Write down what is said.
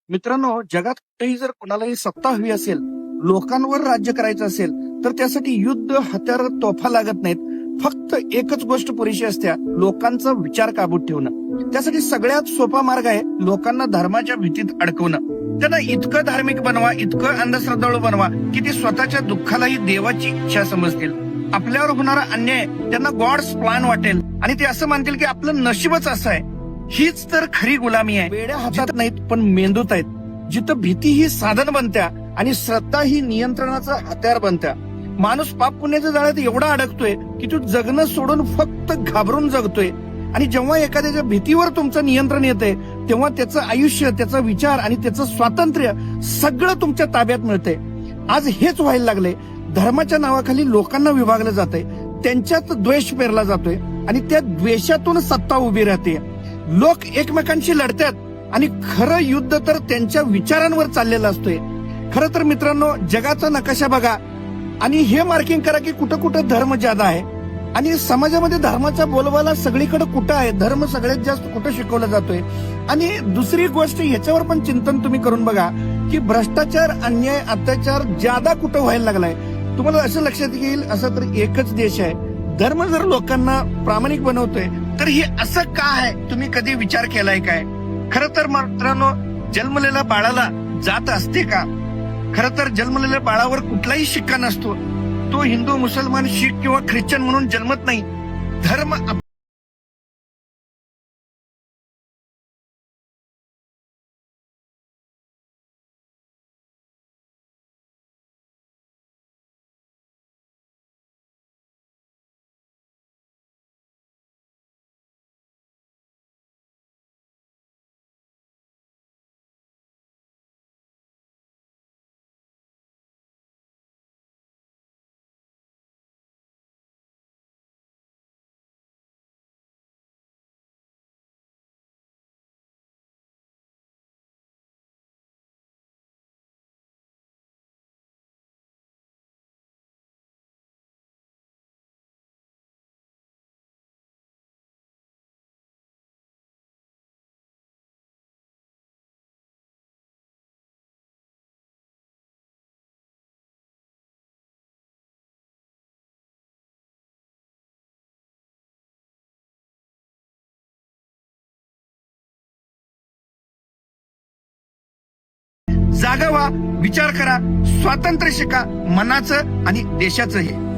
मित्रांनो, जगात कुठेही जर कोणालाही सत्ता हवी असेल, लोकांवर राज्य करायचं असेल, तर त्यासाठी युद्ध, हत्यार, तोफा लागत नाहीत. फक्त एकच गोष्ट पुरेशी असते, लोकांचा विचार काबूत ठेवणं. त्यासाठी सगळ्यात सोपा मार्ग आहे लोकांना धर्माच्या भीतीत अडकवणं. त्यांना इतकं धार्मिक बनवा, इतकं अंधश्रद्धाळू बनवा की ते स्वतःच्या दुःखालाही देवाची इच्छा समजतील. आपल्यावर होणारा अन्याय त्यांना गॉड्स प्लॅन वाटेल आणि ते असं मानतील की आपलं नशीबच असं आहे. हीच तर खरी गुलामी आहे. वेड्या हातात नाहीत पण मेंदूत आहेत. जिथं भीती ही साधन बनत्या आणि श्रद्धा ही नियंत्रणाचं हत्यार बनत्या. माणूस पाप पुण्याच्या जाळ्यात एवढा अडकतोय की तो जगणं सोडून फक्त घाबरून जगतोय. आणि जेव्हा एखाद्याच्या भीतीवर तुमचं नियंत्रण येते तेव्हा त्याचं आयुष्य, त्याचा विचार आणि त्याचं स्वातंत्र्य सगळं तुमच्या ताब्यात मिळते. आज हेच व्हायला लागले. धर्माच्या नावाखाली लोकांना विभागलं जातंय, त्यांच्यात द्वेष पेरला जातोय आणि त्या द्वेषातून सत्ता उभी राहते. लोक एकमेकांशी लढतात आणि खरं युद्ध तर त्यांच्या विचारांवर चाललेलं असतोय. खरं तर मित्रांनो, जगाचा नकाशा बघा आणि हे मार्किंग करा की कुठं कुठं धर्म ज्यादा आहे आणि समाजामध्ये धर्माचा बोलबाला सगळीकडे कुठं आहे, धर्म सगळ्यात जास्त कुठं शिकवला जातोय. आणि दुसरी गोष्ट, ह्याच्यावर पण चिंतन तुम्ही करून बघा की भ्रष्टाचार, अन्याय, अत्याचार ज्यादा कुठं व्हायला लागलाय. तुम्हाला असं लक्षात येईल, असा तर एकच देश आहे. धर्म जर लोकांना प्रामाणिक बनवतोय तर हे असं का आहे, तुम्ही कधी विचार केलाय काय? खरं तर मित्रांनो, जन्मलेल्या बाळाला जात असते का? खरं तर जन्मलेल्या बाळावर कुठलाही शिक्का नसतो. तो हिंदू, मुसलमान, शीख किंवा ख्रिश्चन म्हणून जन्मत नाही. धर्म जागा व्हा, विचार करा, स्वातंत्र्य शिका, मनाचं आणि देशाचं हे.